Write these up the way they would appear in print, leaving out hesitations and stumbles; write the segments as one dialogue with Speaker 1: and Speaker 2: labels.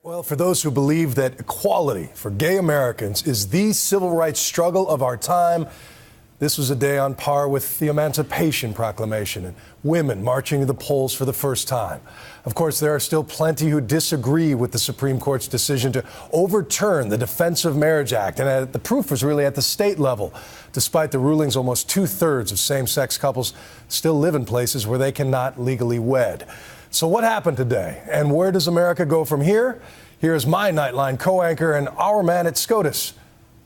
Speaker 1: Well, for those who believe that equality for gay Americans is the civil rights struggle of our time, this was a day on par with the Emancipation Proclamation and women marching to the polls for the first time. Of course, there are still plenty who disagree with the Supreme Court's decision to overturn the Defense of Marriage Act, and the proof was really at the state level. Despite the rulings, almost two-thirds of same-sex couples still live in places where they cannot legally wed. So what happened today, and where does America go from here? Here's my Nightline co-anchor and our man at SCOTUS,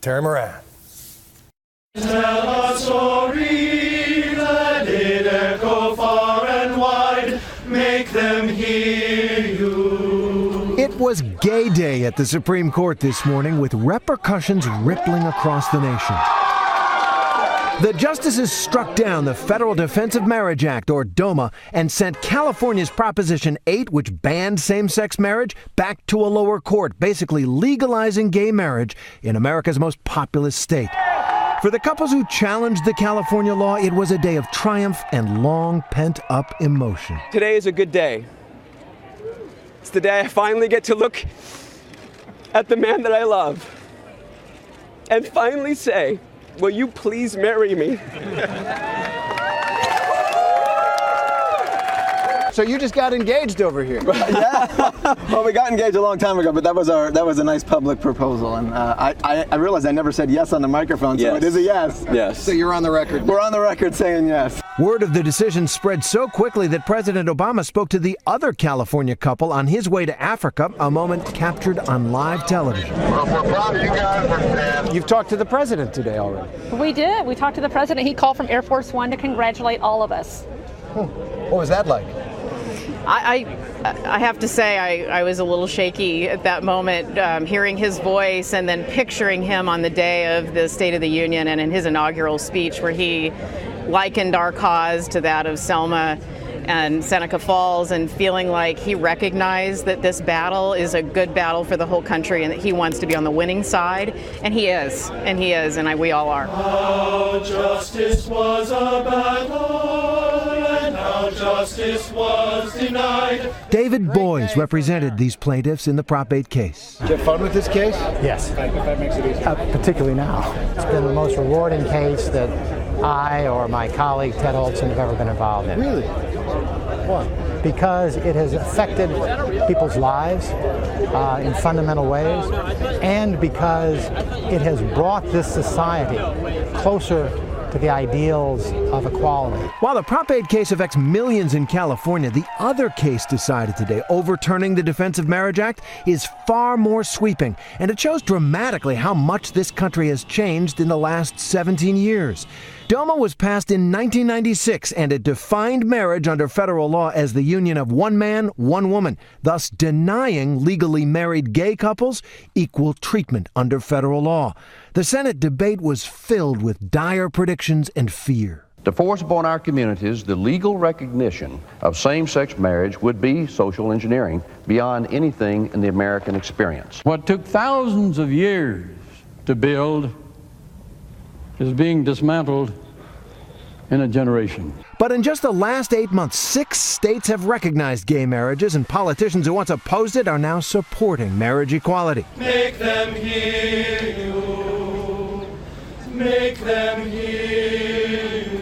Speaker 1: Terry Moran.
Speaker 2: Tell a story, let it echo far and wide, make them hear you.
Speaker 3: It was Gay Day at the Supreme Court this morning, with repercussions rippling across the nation. The justices struck down the Federal Defense of Marriage Act, or DOMA, and sent California's Proposition 8, which banned same-sex marriage, back to a lower court, basically legalizing gay marriage in America's most populous state. For the couples who challenged the California law, it was a day of triumph and long pent-up emotion.
Speaker 4: Today is a good day. It's the day I finally get to look at the man that I love and finally say, will you please marry me?
Speaker 3: So you just got engaged over here.
Speaker 5: Yeah. Well, we got engaged a long time ago, but that was a nice public proposal, and I realized I never said yes on the microphone, so
Speaker 4: Yes.
Speaker 5: It is a yes.
Speaker 4: Yes.
Speaker 3: So you're on the record.
Speaker 5: We're on the record saying yes.
Speaker 3: Word of the decision spread so quickly that President Obama spoke to the other California couple on his way to Africa, a moment captured on live television.
Speaker 6: Well, we're proud of you guys.
Speaker 3: You've talked to the president today already.
Speaker 7: We did. We talked to the president. He called from Air Force One to congratulate all of us.
Speaker 3: What was that like?
Speaker 8: I have to say I was a little shaky at that moment, hearing his voice and then picturing him on the day of the State of the Union and in his inaugural speech where he likened our cause to that of Selma and Seneca Falls, and feeling like he recognized that this battle is a good battle for the whole country and that he wants to be on the winning side, and he is, and we all are.
Speaker 2: How justice was a battle, and how justice was denied.
Speaker 3: David Boies represented these plaintiffs in the Prop 8 case.
Speaker 5: Did you have fun with this case?
Speaker 9: Yes.
Speaker 5: If that makes it easy.
Speaker 9: Particularly now. It's been the most rewarding case that I or my colleague Ted Olson have ever been involved in.
Speaker 5: Really? Why?
Speaker 9: Because it has affected people's lives in fundamental ways, and because it has brought this society closer to the ideals of equality.
Speaker 3: While the Prop 8 case affects millions in California, the other case decided today, overturning the Defense of Marriage Act, is far more sweeping, and it shows dramatically how much this country has changed in the last 17 years. DOMA was passed in 1996, and it defined marriage under federal law as the union of one man, one woman, thus denying legally married gay couples equal treatment under federal law. The Senate debate was filled with dire predictions and fear.
Speaker 10: To force upon our communities the legal recognition of same-sex marriage would be social engineering beyond anything in the American experience.
Speaker 11: What took thousands of years to build is being dismantled in a generation.
Speaker 3: But in just the last 8 months, 6 states have recognized gay marriages, and politicians who once opposed it are now supporting marriage equality.
Speaker 2: Make them hear you. Make them hear you.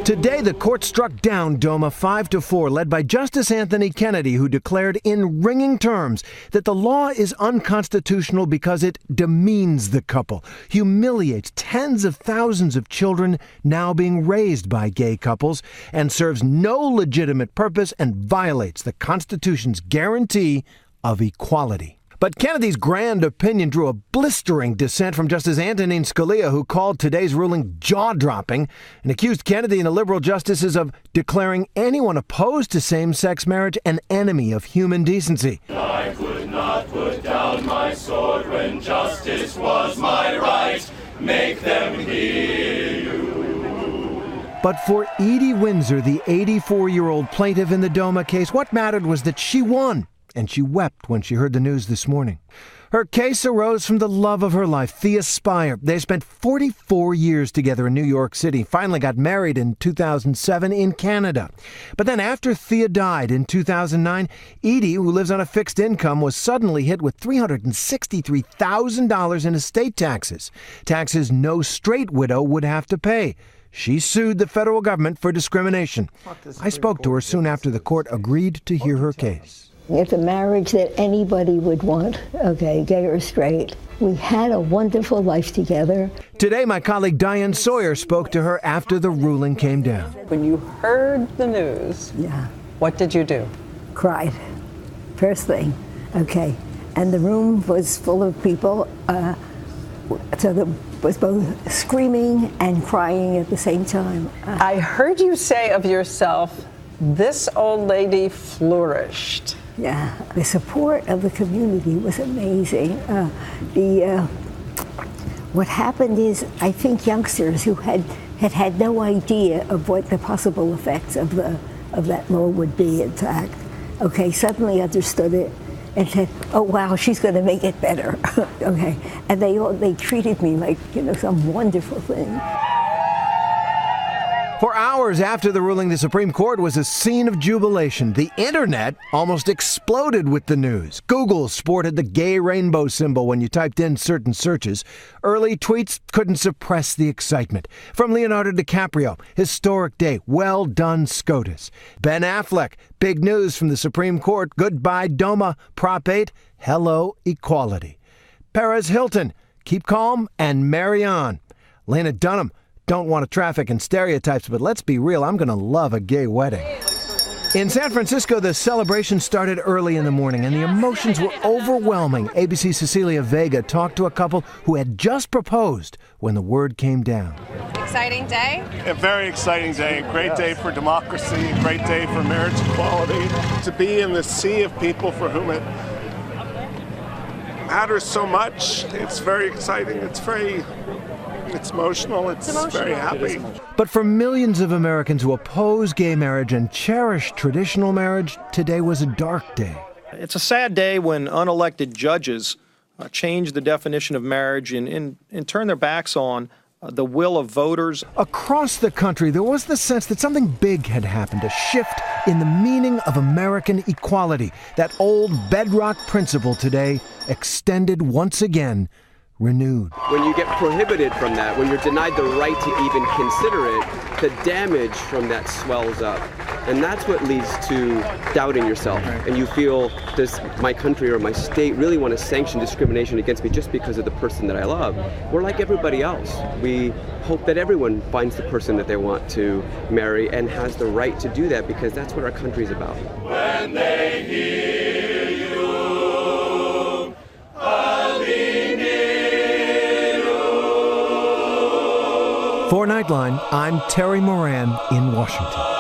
Speaker 3: Today, the court struck down DOMA 5-4, led by Justice Anthony Kennedy, who declared in ringing terms that the law is unconstitutional because it demeans the couple, humiliates tens of thousands of children now being raised by gay couples, and serves no legitimate purpose and violates the Constitution's guarantee of equality. But Kennedy's grand opinion drew a blistering dissent from Justice Antonin Scalia, who called today's ruling jaw-dropping and accused Kennedy and the liberal justices of declaring anyone opposed to same-sex marriage an enemy of human decency.
Speaker 2: I could not put down my sword when justice was my right. Make them hear you.
Speaker 3: But for Edie Windsor, the 84-year-old plaintiff in the DOMA case, what mattered was that she won. and she wept when she heard the news this morning. Her case arose from the love of her life, Thea Spire. They spent 44 years together in New York City, finally got married in 2007 in Canada. But then after Thea died in 2009, Edie, who lives on a fixed income, was suddenly hit with $363,000 in estate taxes. Taxes no straight widow would have to pay. She sued the federal government for discrimination. I spoke to her soon after the court agreed to hear her case.
Speaker 12: It's a marriage that anybody would want, okay, gay or straight. We had a wonderful life together.
Speaker 3: Today, my colleague Diane Sawyer spoke to her after the ruling came down.
Speaker 13: When you heard the news, what did you do?
Speaker 12: Cried, first thing, okay. And the room was full of people, so there was both screaming and crying at the same time.
Speaker 13: I heard you say of yourself, this old lady flourished.
Speaker 12: Yeah, the support of the community was amazing. What happened is, I think youngsters who had no idea of what the possible effects of that law would be, in fact, okay, suddenly understood it and said, "Oh wow, she's going to make it better." Okay, and they treated me like, you know, some wonderful thing.
Speaker 3: For hours after the ruling, the Supreme Court was a scene of jubilation. The internet almost exploded with the news. Google sported the gay rainbow symbol when you typed in certain searches. Early tweets couldn't suppress the excitement. From Leonardo DiCaprio, historic day, well done SCOTUS. Ben Affleck, big news from the Supreme Court, goodbye DOMA, Prop 8, hello equality. Perez Hilton, keep calm and marry on. Lena Dunham, don't want to traffic in stereotypes, but let's be real, I'm going to love a gay wedding. In San Francisco, the celebration started early in the morning, and the emotions were overwhelming. ABC's Cecilia Vega talked to a couple who had just proposed when the word came down.
Speaker 14: Exciting day?
Speaker 15: A very exciting day. A great day for democracy, a great day for marriage equality. To be in the sea of people for whom it matters so much, it's very exciting. It's emotional. It's very happy.
Speaker 3: But for millions of Americans who oppose gay marriage and cherish traditional marriage, today was a dark day.
Speaker 16: It's a sad day when unelected judges change the definition of marriage and turn their backs on the will of voters.
Speaker 3: Across the country, there was the sense that something big had happened, a shift in the meaning of American equality. That old bedrock principle today extended once again, renewed.
Speaker 4: When you get prohibited from that, when you're denied the right to even consider it, the damage from that swells up. And that's what leads to doubting yourself. And you feel, does my country or my state really want to sanction discrimination against me just because of the person that I love? We're like everybody else. We hope that everyone finds the person that they want to marry and has the right to do that, because that's what our country's about.
Speaker 2: When they hear you, I'll be near.
Speaker 3: For Nightline, I'm Terry Moran in Washington.